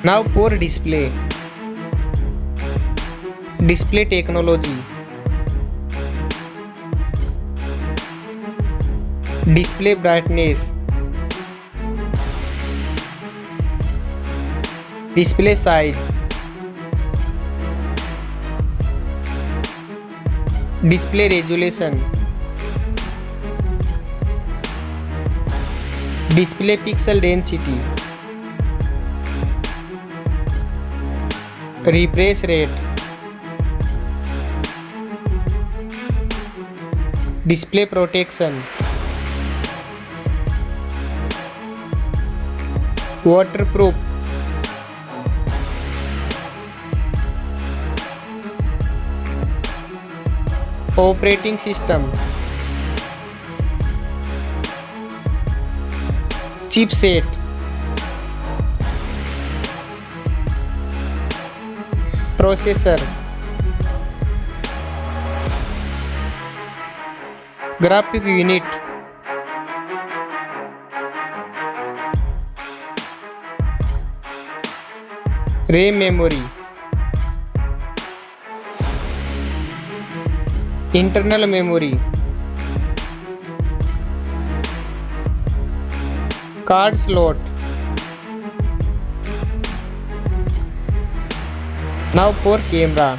Now for display. Display technology. Display brightness. Display size. Display resolution. Display pixel density. Refresh rate. Display protection. Waterproof. Operating system. Chipset. Processor. Graphic unit. RAM memory. Internal memory. Card slot. Now for camera.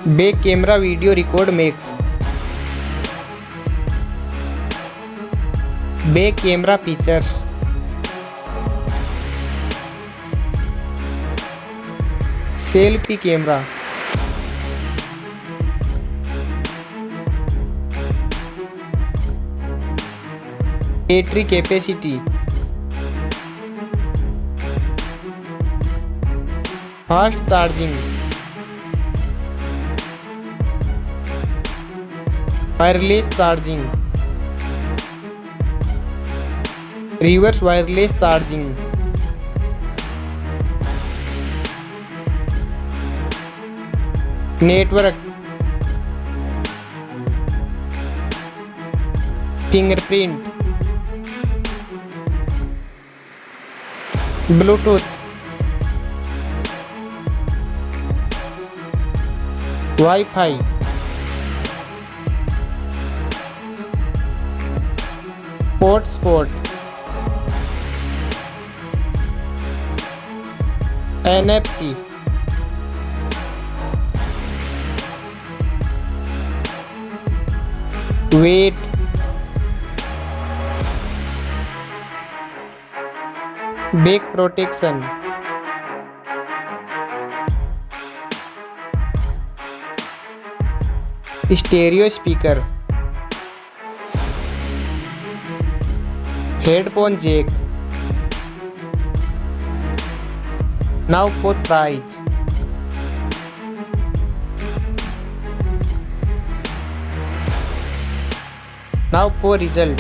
Back camera video record makes. Back camera features. Selfie camera. Battery capacity. Fast charging. Wireless charging. Reverse wireless charging. Network. Fingerprint. Bluetooth. Wi-Fi. Hotspot. NFC. Weight. Back protection. Stereo speaker. Headphone jack. Now for price. Now for result.